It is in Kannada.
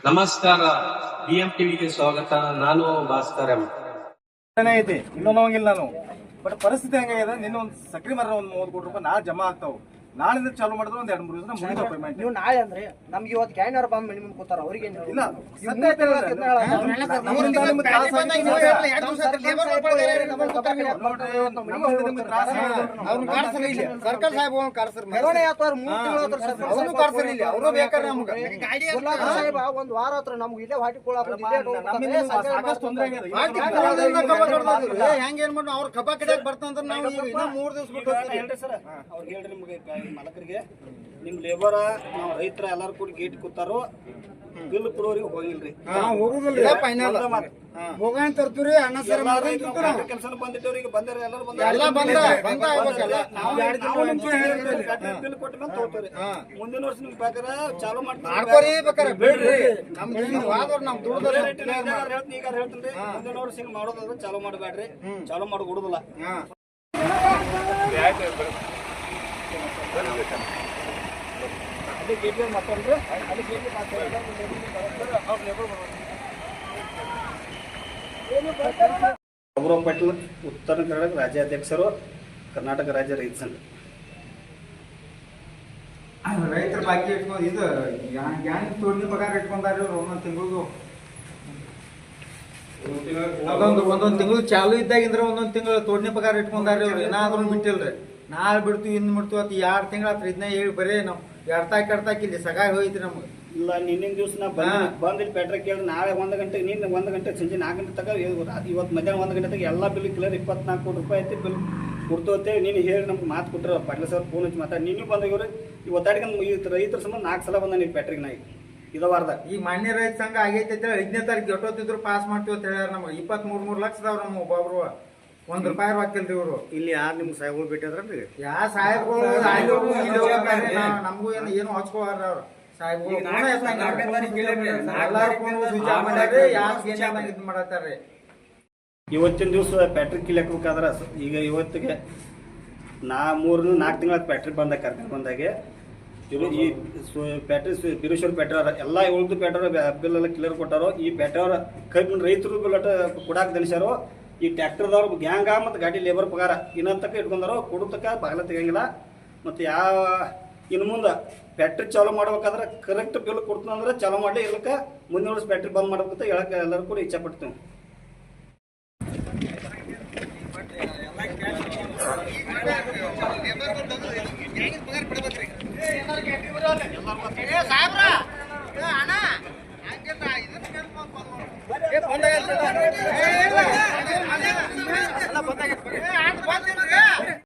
ನಮಸ್ಕಾರ, BM ಟಿವಿಗೆ ಸ್ವಾಗತ. ನಾನು ಭಾಸ್ಕರ್ ಎಂ. ಐತಿ ಇನ್ನೊಂದು ಹೋಗಿಲ್ಲ ನಾನು. ಬಟ್ ಪರಿಸ್ಥಿತಿ ಹೆಂಗಾಗಿದೆ, ನಿನ್ನ ಒಂದು ಸಕ್ರಿ ಮರ ಒಂದು 30 ಕೋಟಿ ರೂಪಾಯಿ ನಾಳೆ ಜಮಾ ಆಗ್ತಾವ. ನಾಳಿಂದ ಚಾಲು ಮಾಡಿದ್ರೆ ಒಂದ್ 2-3 ದಿವಸ ಮುಗಿದ ಪೇಮೆಂಟ್. ನೀವು ನಾಳೆ ಅಂದ್ರೆ ನಮ್ಗೆ ಇವತ್ತು ಕ್ಯಾನರ್ ಬಂದ್ ಮಿನಿಮಮ್ ಕೂತಾರ ಅವ್ರಿಗೆ ಇಲ್ಲ ಸರ್ಕಲ್ ಸಾಹೇಬ್ ಸಾಹೇಬ ಒಂದ್ ವಾರ ಹತ್ರ ನಮ್ಗೆ ಇಲ್ಲೇ ಹಾಟಿ ಸಾಕಷ್ಟು ತೊಂದರೆ ಆಗಿದೆ. ಹೆಂಗ ಏನ್ ಮಾಡಿ ಅವ್ರ ಕಬ್ಬ ಕಡೆ ಬರ್ತಂದ್ರ ನಾವು 3 ದಿವಸ ಬಿಟ್ಟು ಹೇಳ್ರಿ ಸರ್, ಅವ್ರಿಗೆ ಹೇಳ್ರಿ ನಿಮ್ಗೆ ಮಾಲಕರಿಗೆ, ನಿಮ್ ಲೇಬರ್ ನಾವು ರೈತರ ಎಲ್ಲಾರು ಕೂಡ ಗೇಟ್ ಕೂತಾರೋ ಬಿಲ್ ಕೊಡೋರಿಗೆ ಹೋಗಿಲ್ರಿ. ಹೋಗುದಿಲ್ಲ ಫೈನಲ್ ಹೋಗಂತ ತರ್ತೀರಿ ಅಣ್ಣ ಸರ್ ಕೆಲಸ ಬಂದಿಟ್ಟವ್ರಿಗೆ ಬಂದಾರ ಎಲ್ಲರೂ ಬಿಲ್ ಕೊಟ್ಟ ಮೇಲೆ ತಗೋತಾರೆ. ಮುಂದಿನ ವರ್ಷ ನಿಮ್ಗೆ ಬೇಕಾದ್ರೆ ಚಾಲು ಮಾಡ್ಕೊರಿ ಬೇಕಾರೆ ಬಿಡ್ರಿ. ನಮ್ ನಮ್ ದುಡ್ಡು ಹೇಳ್ತೀನಿ, ಈಗ ಹೇಳ್ತೀನಿ. ಮುಂದಿನ ವರ್ಷ ಹಿಂಗ್ ಮಾಡೋದಾದ್ರೆ ಚಾಲು ಮಾಡಬೇಡ್ರಿ, ಚಾಲು ಮಾಡಿ ಕೊಡುದಿಲ್ಲ. ಗೌರವ್ ಪಾಟೀಲ್, ಉತ್ತರ ಕರ್ನಾಟಕ ರಾಜ್ಯಾಧ್ಯಕ್ಷರು, ಕರ್ನಾಟಕ ರಾಜ್ಯ ರೈತ ಸಂಘ. ರೈತರ ಬಾಕಿ ಇಟ್ಕೊಂಡು ಇದು ತೋಟದ ಪಗಾರ ಇಟ್ಕೊಂಡಾರ ಒಂದೊಂದು ತಿಂಗಳು ಒಂದೊಂದು ತಿಂಗಳು ಚಾಲು ಇದ್ದಾಗಿಂದ್ರೆ ಒಂದೊಂದು ತಿಂಗಳು ತೋಟನಿ ಪಗಾರ ಇಟ್ಕೊಂಡಾರ ಅವ್ರು ಏನಾದ್ರು ಬಿಟ್ಟಿಲ್ರಿ. ನಾಳೆ ಬಿಡ್ತೀವಿ ಇನ್ನು ಬಿಡ್ತೀವಿ ಅದು 2 ತಿಂಗಳ ಹತ್ರ ಇದನ್ನ ಹೇಳಿ ಬರೀ ನಾವು ಎಡ್ತಾಕ್ ಇಲ್ಲಿ ಸಗಾಯಿ ಹೋಯ್ತು ನಮ್ಗೆ. ಇಲ್ಲ, ನಿನ್ನಿನ ದಿವಸ ನಾ ಬಂದಿಲ್ಲಿ ಪೆಟ್ರೋಲ್ ಕೇಳಿ ನಾಳೆ 1 ಗಂಟೆ, ನಿನ್ನೆ 1 ಗಂಟೆ ಸಂಜೆ 4 ಗಂಟೆ ತಗ ಇವತ್ತು ಮಧ್ಯಾಹ್ನ 1 ಗಂಟೆ ತಗ ಎಲ್ಲ ಬಿಲ್ ಕ್ಲಿಯರ್ 24 ಕೋಟಿ ರೂಪಾಯಿ ಐತಿ ಬಿಲ್ ಕೊಡ್ತೋತೆ. ನೀನು ಹೇಳಿ ನಮ್ಗೆ ಮಾತು ಕೊಟ್ಟರೆ ಪಾಟೀಲ್ ಸರ್ ಫೋನ್ ಹಚ್ಚಿ ಮಾತಾಡಿ ನೀನು ಬಂದಿವ್ರಿ. ಇವತ್ತಾಡಿಗೆ ಈ ರೈತರ ಸಂಬಂಧ 4 ಸಲ ಬಂದ ನೀವು ಪೆಟ್ರಿಗೆ ನಾಯಿ ಇದವಾರ್ದಾಗ. ಈಗ ಮಾನ್ಯ ರೈತ ಸಂಘ ಆಗೈತೆ 5ನೇ ತಾರೀಕು ಎಷ್ಟೊತ್ತಿದ್ರು ಪಾಸ್ ಮಾಡ್ತೀವಿ ಅಂತ ಹೇಳ್ಯಾರ ನಮ್ಗೆ. 23 ಲಕ್ಷ ಅದಾವ ನಮ್ಮ ಒಬ್ಬೊಬ್ರು. ₹1 ಹಾಕಿಲ್ರಿ ಇವರು. ಇಲ್ಲಿ ಯಾರು ನಿಮ್ಗೆ ಸಾಹೇಬ್ಗಳು ಭೇಟಿಯಾದ್ರಲ್ರಿ? ಯಾವ ಸಾಹೇಬ್ಗಳು ನಮಗೂ ಏನು ಹಚ್ಕೋವಾರ ಅವ್ರು ಸಾಹೇಬ್ಗಳು ಮಾಡತ್ತಾರ್ರಿ. ಇವತ್ತಿನ ದಿವಸ ಬ್ಯಾಟ್ರಿ ಕಿಲ್ಲಾಕ್ಬೇಕಾದ್ರೆ ಈಗ ಇವತ್ತಿಗೆ 3-4 ತಿಂಗಳ ಬ್ಯಾಟ್ರಿ ಬಂದಾಗ ಕರ್ಕೊಂಡು ಬಂದಾಗೆ ಈ ಬ್ಯಾಟ್ರಿ ಬಿರೇಶ್ವರ ಪೆಟ್ರೋಲ್ ಎಲ್ಲ ಉಳಿದು ಪೆಟ್ರೋಲ್ ಬಿಲ್ ಎಲ್ಲ ಕ್ಲಿಯರ್ ಕೊಟ್ಟಾರೋ. ಈ ಪೆಟ್ರೋಲ್ ಕೈ ರೈತರು ಬಿಲ್ ಕೊಡಾಕ್ ತಿಳಿಸ್ಯಾರೋ. ಈ ಟ್ರ್ಯಾಕ್ಟರ್ದವ್ರು ಗ್ಯಾಂಗ ಮತ್ತು ಗಾಡಿ ಲೇಬರ್ ಪಗಾರ ಇನ್ನೊಂದು ಇಟ್ಕೊಂಡಾರೋ ಕೊಡತಕ್ಕ ಬಾಗಿಲ ತೆಗಿಯಂಗಿಲ್ಲ. ಮತ್ತು ಇನ್ನು ಮುಂದೆ ಬ್ಯಾಟ್ರಿ ಚಾಲು ಮಾಡ್ಬೇಕಾದ್ರೆ ಕರೆಕ್ಟ್ ಬಿಲ್ ಕೊಡ್ತಂದ್ರೆ ಚಾಲು ಮಾಡಲಿ, ಇರ್ಲಿಕ್ಕೆ ಮುಂದಿನ ವರ್ಷ ಬ್ಯಾಟ್ರಿ ಬಂದ್ ಮಾಡ್ಬೇಕಂತ ಹೇಳಕ್ಕೆ ಎಲ್ಲರೂ ಕೂಡ ಇಚ್ಛೆ ಪಡ್ತೀವಿ.